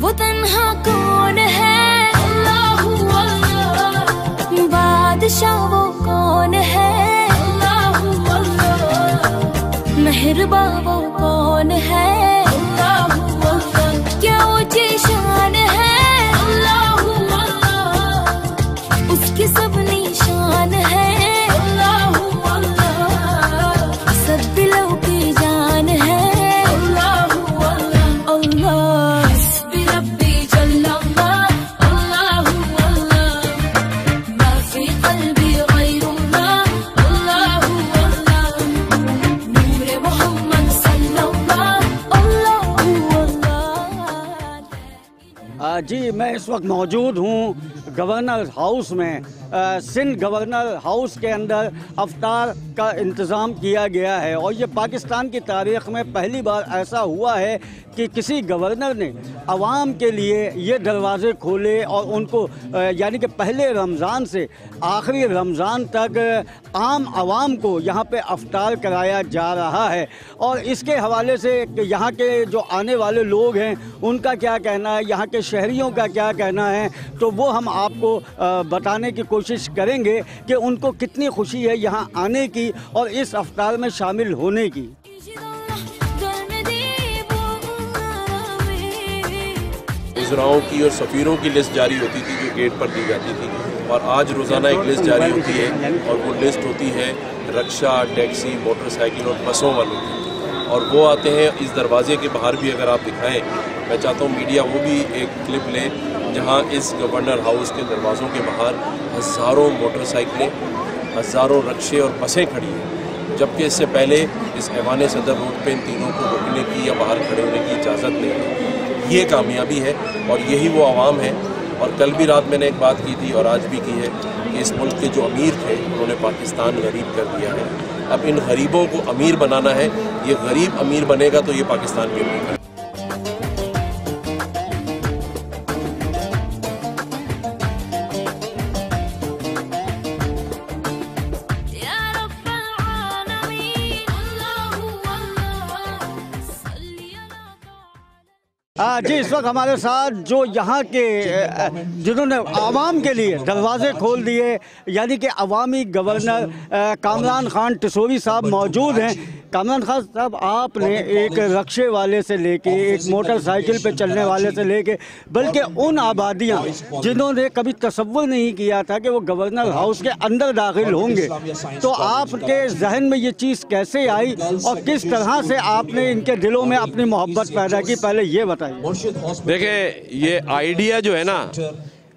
वो तन्हा कौन है, अल्लाहू अल्लाह। बादशाह वो कौन है, अल्लाहू अल्लाह। मेहरबा वो कौन है, अल्लाहू अल्लाह। क्या ऊंची शान है, अल्लाहू अल्लाह। उसकी सब निशान है, अल्लाहू अल्लाह। सब दिलों की जान है, अल्लाहू अल्लाह। अल्लाह हस्बी रब्बी जल्लल्लाह, अल्लाहू अल्लाह। मा फी क़ल्बी ग़ैरुल्लाह, अल्लाहू अल्लाह। नूरे मोहम्मद सल्लल्लाह, अल्लाहू अल्लाह। जी मैं इस वक्त मौजूद हूँ गवर्नर हाउस में। सिंध गवर्नर हाउस के अंदर अफ्तार का इंतज़ाम किया गया है और ये पाकिस्तान की तारीख़ में पहली बार ऐसा हुआ है कि किसी गवर्नर ने आवाम के लिए ये दरवाज़े खोले और उनको यानी कि पहले रमज़ान से आखिरी रमज़ान तक आम आवाम को यहाँ पे अफ्तार कराया जा रहा है। और इसके हवाले से यहाँ के जो आने वाले लोग हैं उनका क्या कहना है, यहाँ के शहरियों का क्या कहना है, तो वो हम आपको बताने की कोशिश करेंगे कि उनको कितनी खुशी है यहाँ आने की और इस अफ्तार में शामिल होने की। वज़राओं की और सफ़ीरों की लिस्ट जारी होती थी जो गेट पर दी जाती थी, और आज रोज़ाना एक लिस्ट जारी होती है और वो लिस्ट होती है रक्षा, टैक्सी, मोटरसाइकिल और बसों वालों की, और वो आते हैं इस दरवाज़े के बाहर भी। अगर आप दिखाएं, मैं चाहता हूँ मीडिया वो भी एक क्लिप ले जहाँ इस गवर्नर हाउस के दरवाज़ों के बाहर हज़ारों मोटरसाइकिलें, हज़ारों रक्शे और बसें खड़ी हैं, जबकि इससे पहले इस ऐवान सदर रोड पर इन तीनों को रुकने की या बाहर खड़े होने की इजाज़त नहीं है। ये कामयाबी है और यही वो आवाम है। और कल भी रात मैंने एक बात की थी और आज भी की है कि इस मुल्क के जो अमीर थे उन्होंने पाकिस्तान गरीब कर दिया है। अब इन गरीबों को अमीर बनाना है। ये गरीब अमीर बनेगा तो ये पाकिस्तान के अमीर बनेगा। जी इस वक्त हमारे साथ जो यहाँ के जिन्होंने आवाम के लिए दरवाज़े खोल दिए यानी कि अवामी गवर्नर कामरान खान टिसोरी साहब मौजूद हैं। कामरान खान साहब, आपने एक रक्शे वाले से लेके एक मोटरसाइकिल पे चलने वाले से लेके बल्कि उन आबादियाँ जिन्होंने कभी तसव्वुर नहीं किया था कि वो गवर्नर हाउस के अंदर दाखिल होंगे, तो आपके जहन में ये चीज़ कैसे आई और किस तरह से आपने इनके दिलों में अपनी मोहब्बत पैदा की, पहले ये बताइए। देखिए, ये आइडिया जो है ना,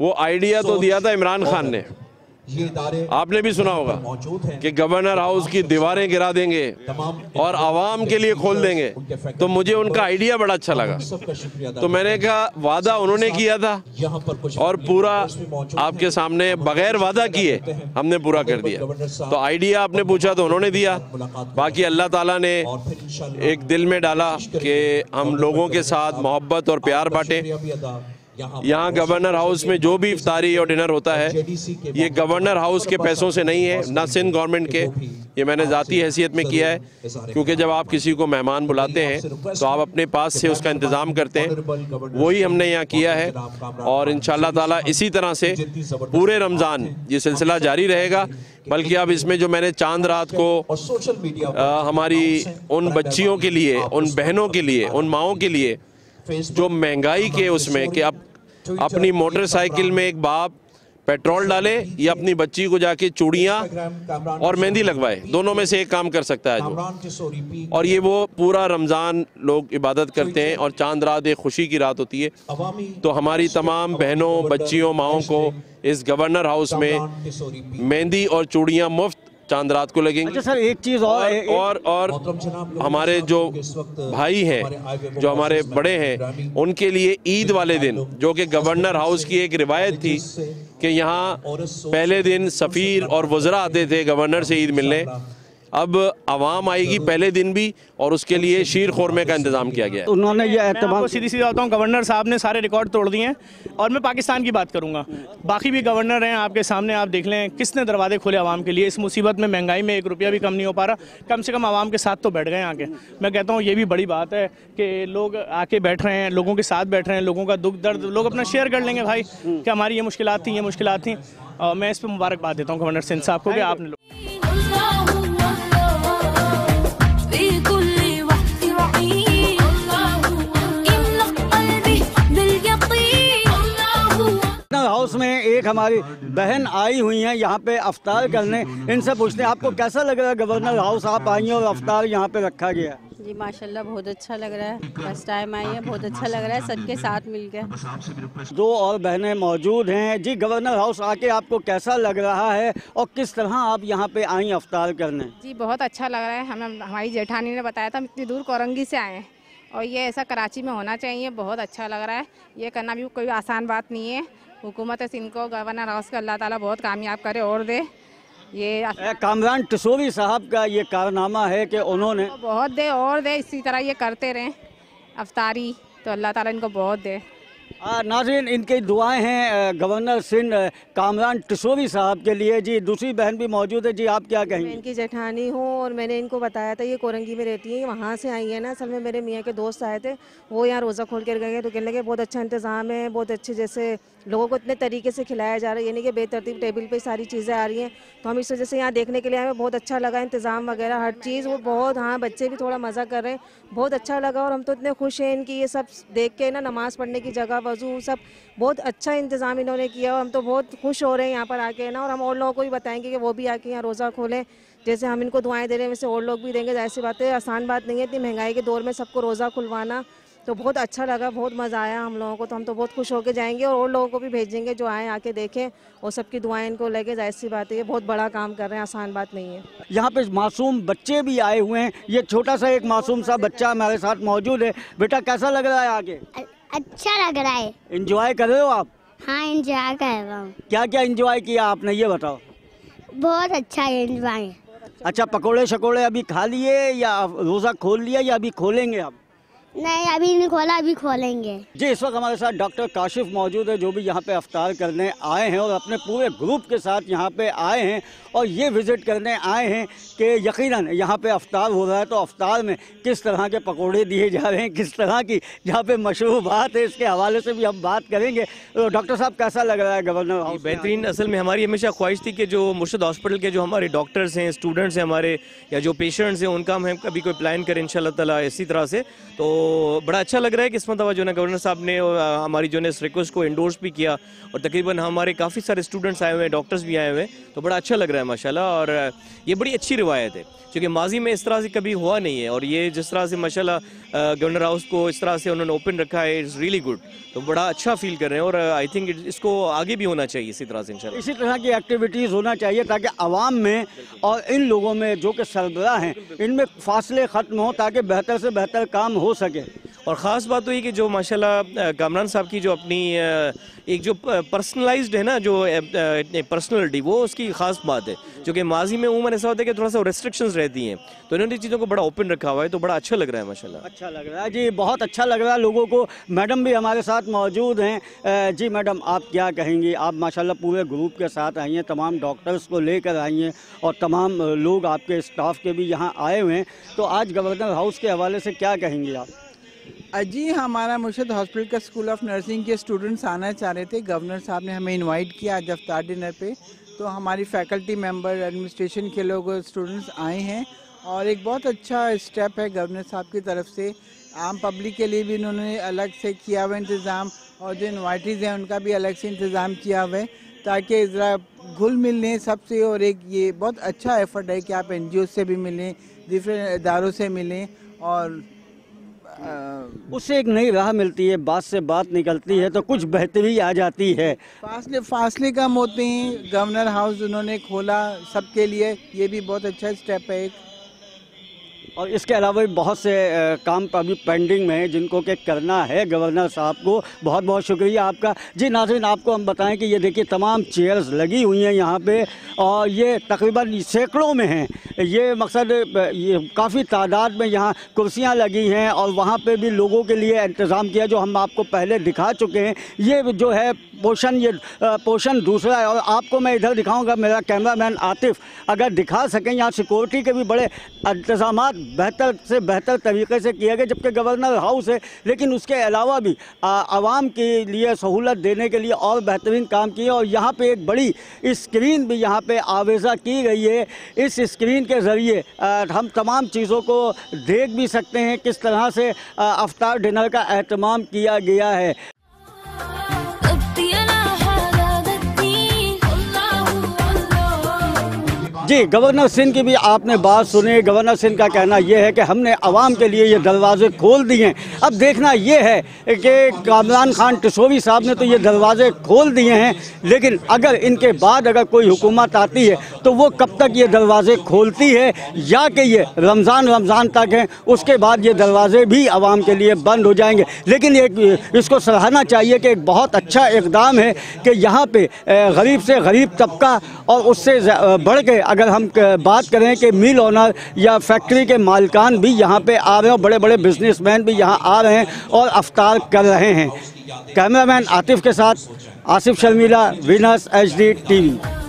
वो आइडिया तो दिया था इमरान खान ने। आपने भी सुना होगा कि गवर्नर हाउस की दीवारें गिरा देंगे और आवाम के लिए खोल देंगे, तो मुझे उनका आइडिया बड़ा अच्छा लगा। तो मैंने कहा वादा उन्होंने किया था और पूरा आपके सामने बगैर वादा किए हमने पूरा कर दिया। तो आइडिया आपने पूछा तो उन्होंने दिया, बाकी अल्लाह ताला ने एक दिल में डाला कि हम लोगों के साथ मोहब्बत और प्यार बांटें। यहाँ गवर्नर हाउस में जो भी इफ्तारी और डिनर होता है ये गवर्नर हाउस के पैसों से नहीं है, ना सिंध गवर्नमेंट के। ये मैंने ज़ाती हैसियत में किया है, क्योंकि जब आप किसी को मेहमान बुलाते हैं तो आप अपने पास से उसका इंतज़ाम करते हैं। वही हमने यहाँ किया है और इंशाअल्लाह ताला इसी तरह से पूरे रमज़ान ये सिलसिला जारी रहेगा। बल्कि अब इसमें जो मैंने चांद रात को हमारी उन बच्चियों के लिए, उन बहनों के लिए, उन माओं के लिए जो महंगाई के उसमें कि अब अपनी मोटरसाइकिल में एक बाप पेट्रोल डाले या अपनी बच्ची को जाके चूड़ियाँ और मेहंदी लगवाए, दोनों में से एक काम कर सकता है जो। और ये वो पूरा रमज़ान लोग इबादत करते हैं और चांद रात एक खुशी की रात होती है। तो हमारी तमाम बहनों, बच्चियों, माओं को इस गवर्नर हाउस में मेहंदी और चूड़ियाँ मुफ्त चांद रात को लगेंगे। अच्छा सर, एक चीज़ और हमारे जो भाई हैं, जो हमारे बड़े हैं, उनके लिए ईद वाले दिन, जो कि गवर्नर हाउस की एक रिवायत थी कि यहाँ पहले दिन सफ़ीर और वज़रा आते थे गवर्नर से ईद मिलने, अब आवाम आएगी पहले दिन भी, और उसके लिए शीर खोरमे का इंतज़ाम किया गया है। उन्होंने ये एहतमाम सीधी सीधी आता हूँ, गवर्नर साहब ने सारे रिकॉर्ड तोड़ दिए हैं। और मैं पाकिस्तान की बात करूँगा, बाकी भी गवर्नर हैं आपके सामने, आप देख लें किसने दरवाजे खोले आवाम के लिए। इस मुसीबत में, महंगाई में 1 रुपया भी कम नहीं हो पा रहा, कम से कम आवाम के साथ तो बैठ गए आके। मैं कहता हूँ ये भी बड़ी बात है कि लोग आके बैठ रहे हैं, लोगों के साथ बैठ रहे हैं, लोगों का दुख दर्द लोग अपना शेयर कर लेंगे भाई कि हमारी ये मुश्किलात थी, ये मुश्किलात थी। और मैं इस पर मुबारकबाद देता हूँ गवर्नर सिंध साहब को कि आपने हाउस में एक हमारी बहन आई हुई हैं यहाँ पे अफ्तार करने। इनसे पूछते हैं आपको कैसा लग रहा है गवर्नर हाउस आप आई हैं और अफ्तार यहाँ पे रखा गया है? जी माशाल्लाह बहुत अच्छा लग रहा है, फर्स्ट टाइम आई है, बहुत अच्छा लग रहा है सबके साथ मिलकर। 2 और बहनें मौजूद हैं। जी गवर्नर हाउस आके आपको कैसा लग रहा है और किस तरह आप यहाँ पे आई अफ्तार करने? जी बहुत अच्छा लग रहा है। हमारी जेठानी ने बताया था हम इतनी दूर कोरंगी से आए हैं और ये ऐसा कराची में होना चाहिए, बहुत अच्छा लग रहा है। ये करना भी कोई आसान बात नहीं है। हुकूमत सिंध को, गवर्नर हाउस को अल्लाह ताला बहुत कामयाब करे और दे। ये कामरान टिसोरी साहब का ये कारनामा है कि उन्होंने बहुत दे और दे, इसी तरह ये करते रहें अफ्तारी, तो अल्लाह ताला इनको बहुत दे। नाज़रीन इनकी दुआएं हैं गवर्नर सिंध कामरान टिसोरी साहब के लिए। जी दूसरी बहन भी मौजूद है। जी आप क्या कहेंगे? मैं इनकी जेठानी हूँ और मैंने इनको बताया था ये कोरंगी में रहती है, वहाँ से आई है ना। असल में मेरे मियाँ के दोस्त आए थे, वो यहाँ रोज़ा खोल कर गए तो कहने लगे बहुत अच्छा इंतज़ाम है, बहुत अच्छे, जैसे लोगों को इतने तरीके से खिलाया जा रहा है, यानी कि बेतरतीब टेबल पे सारी चीज़ें आ रही हैं। तो हम इस वजह से यहाँ देखने के लिए आए, बहुत अच्छा लगा इंतज़ाम वगैरह हर चीज़, वो बहुत, हाँ बच्चे भी थोड़ा मज़ा कर रहे हैं, बहुत अच्छा लगा। और हम तो इतने खुश हैं इनकी ये सब देख के ना, नमाज़ पढ़ने की जगह, वज़ू, सब बहुत अच्छा इंतज़ाम इन्होंने किया और हम तो बहुत खुश हो रहे हैं यहाँ पर आके ना। और हम और लोगों को भी बताएंगे कि वो भी आके यहाँ रोज़ा खोलें, जैसे हम इनको दुआएं दे रहे हैं वैसे और लोग भी देंगे। जाहिर सी बात है आसान बात नहीं है इतनी महंगाई के दौर में सबको रोज़ा खुलवाना। तो बहुत अच्छा लगा, बहुत मज़ा आया हम लोगों को। तो हम तो बहुत खुश होकर जाएंगे और लोगों को भी भेजेंगे जो आए आके देखें और सबकी दुआएं इनको लगे। जाहिर सी बात है ये बहुत बड़ा काम कर रहे हैं, आसान बात नहीं है। यहाँ पे मासूम बच्चे भी आए हुए हैं। ये छोटा सा एक मासूम सा बच्चा हमारे साथ मौजूद है। बेटा कैसा लग रहा है आगे? अच्छा लग रहा है। एंजॉय कर रहे हो आप? हाँ एंजॉय कर रहा हूँ। क्या क्या एंजॉय किया आपने ये बताओ? बहुत अच्छा एंजॉय। अच्छा पकोड़े शकोड़े अभी खा लिए या रोज़ा खोल लिया या अभी खोलेंगे आप? नहीं अभी नहीं खोला, अभी खोलेंगे। जी इस वक्त हमारे साथ डॉक्टर काशिफ मौजूद है जो भी यहाँ पे अफ्तार करने आए हैं और अपने पूरे ग्रुप के साथ यहाँ पे आए हैं और ये विज़िट करने आए हैं कि यकीनन यहाँ पे अफ्तार हो रहा है तो अफ्तार में किस तरह के पकोड़े दिए जा रहे हैं, किस तरह की यहाँ पे मशरूबात है, इसके हवाले से भी हम बात करेंगे। तो डॉक्टर साहब कैसा लग रहा है गवर्नर हाउस? बेहतरीन। असल में हमारी हमेशा ख्वाहिश थी कि जो मुर्शिद हॉस्पिटल के जो हमारे डॉक्टर्स हैं, स्टूडेंट्स हैं हमारे, या जो पेशेंट्स हैं, उनका हम कभी कोई प्लान करें इंशाल्लाह ताला इसी तरह से। तो बड़ा अच्छा लग रहा है कि इस मरतबा जो है गवर्नर साहब ने हमारी जो है इस रिक्वेस्ट को एंडोर्स भी किया और तकरीबन हमारे काफ़ी सारे स्टूडेंट्स आए हुए हैं, डॉक्टर्स भी आए हुए हैं, तो बड़ा अच्छा लग रहा है माशाल्लाह। और ये बड़ी अच्छी रिवायत है क्योंकि माजी में इस तरह से कभी हुआ नहीं है और ये जिस तरह से माशाल्लाह गवर्नर हाउस को इस तरह से उन्होंने ओपन रखा है, इट्स रियली गुड। तो बड़ा अच्छा फील कर रहे हैं और आई थिंक इसको आगे भी होना चाहिए इसी तरह से इंशाल्लाह। इसी तरह की एक्टिविटीज़ होना चाहिए ताकि आवाम में और इन लोगों में जो कि सरबराह हैं इनमें फासले ख़त्म हो ताकि बेहतर से बेहतर काम हो सके। और ख़ास बात तो ये कि जो माशाल्लाह कामरान साहब की जो अपनी एक जो पर्सनलाइज्ड है ना, जो पर्सनलिटी, वो उसकी ख़ास बात है। जो कि माजी में उमूमन ऐसा होता है कि थोड़ा सा रेस्ट्रिक्शंस रहती हैं, तो इन्होंने चीज़ों को बड़ा ओपन रखा हुआ है, तो बड़ा अच्छा लग रहा है माशाल्लाह। अच्छा लग रहा है जी, बहुत अच्छा लग रहा है लोगों को। मैडम भी हमारे साथ मौजूद हैं। जी मैडम आप क्या कहेंगी? आप माशाल्लाह पूरे ग्रुप के साथ आई हैं, तमाम डॉक्टर्स को लेकर आई हैं और तमाम लोग आपके स्टाफ के भी यहाँ आए हुए हैं, तो आज गवर्नर हाउस के हवाले से क्या कहेंगी आप? जी हमारा मुर्शिद हॉस्पिटल का स्कूल ऑफ नर्सिंग के स्टूडेंट्स आना चाह रहे थे, गवर्नर साहब ने हमें इनवाइट किया आज अफ्तार डिनर पे, तो हमारी फैकल्टी मेंबर, एडमिनिस्ट्रेशन के लोग, स्टूडेंट्स आए हैं और एक बहुत अच्छा स्टेप है गवर्नर साहब की तरफ से। आम पब्लिक के लिए भी इन्होंने अलग से किया हुआ इंतज़ाम और जो इन्वाइटीज़ हैं उनका भी अलग से इंतज़ाम किया हुआ है ताकि ज़रा घुल मिल लें सबसे। और एक ये बहुत अच्छा एफर्ट है कि आप NGO से भी मिलें, डिफरेंट इदारों से मिलें और उससे एक नई राह मिलती है, बात से बात निकलती है तो कुछ बेहतरी आ जाती है, फासले कम होते हैं। गवर्नर हाउस उन्होंने खोला सबके लिए, ये भी बहुत अच्छा स्टेप है एक। और इसके अलावा भी बहुत से काम अभी पेंडिंग में है जिनको कि करना है। गवर्नर साहब को बहुत बहुत शुक्रिया आपका। जी नाज़रीन, आपको हम बताएं कि ये देखिए तमाम चेयर्स लगी हुई हैं यहाँ पे और ये तकरीबन सैकड़ों में हैं। ये मकसद ये काफ़ी तादाद में यहाँ कुर्सियाँ लगी हैं और वहाँ पे भी लोगों के लिए इंतज़ाम किया जो हम आपको पहले दिखा चुके हैं। ये जो है पोर्शन दूसरा है और आपको मैं इधर दिखाऊंगा। मेरा कैमरामैन आतिफ अगर दिखा सकें, यहाँ सिक्योरिटी के भी बड़े इंतज़ामात बेहतर से बेहतर तरीके से किए गए, जबकि गवर्नर हाउस है लेकिन उसके अलावा भी आवाम के लिए सहूलत देने के लिए और बेहतरीन काम किए। और यहाँ पे एक बड़ी स्क्रीन भी यहाँ पे आवेज़ा की गई है। इस स्क्रीन के ज़रिए हम तमाम चीज़ों को देख भी सकते हैं किस तरह से अफ्तार डिनर का एहतमाम किया गया है। जी, गवर्नर सिंध की भी आपने बात सुनी। गवर्नर सिंध का कहना यह है कि हमने आवाम के लिए ये दरवाज़े खोल दिए हैं। अब देखना ये है कि कामरान खान टिशोरी साहब ने तो ये दरवाज़े खोल दिए हैं, लेकिन अगर इनके बाद अगर कोई हुकूमत आती है तो वो कब तक ये दरवाज़े खोलती है, या कि ये रमज़ान तक हैं, उसके बाद ये दरवाज़े भी आवाम के लिए बंद हो जाएंगे। लेकिन इसको सराहना चाहिए कि एक बहुत अच्छा इक़दाम है कि यहाँ पे गरीब से गरीब तबका और उससे बढ़ के अगर हम बात करें कि मिल ओनर या फैक्ट्री के मालिकान भी यहाँ पे आ रहे हैं और बड़े बड़े बिजनेसमैन भी यहाँ आ रहे हैं और अफ्तार कर रहे हैं। कैमरामैन आतिफ के साथ Asif Sharmila, Venus HD TV।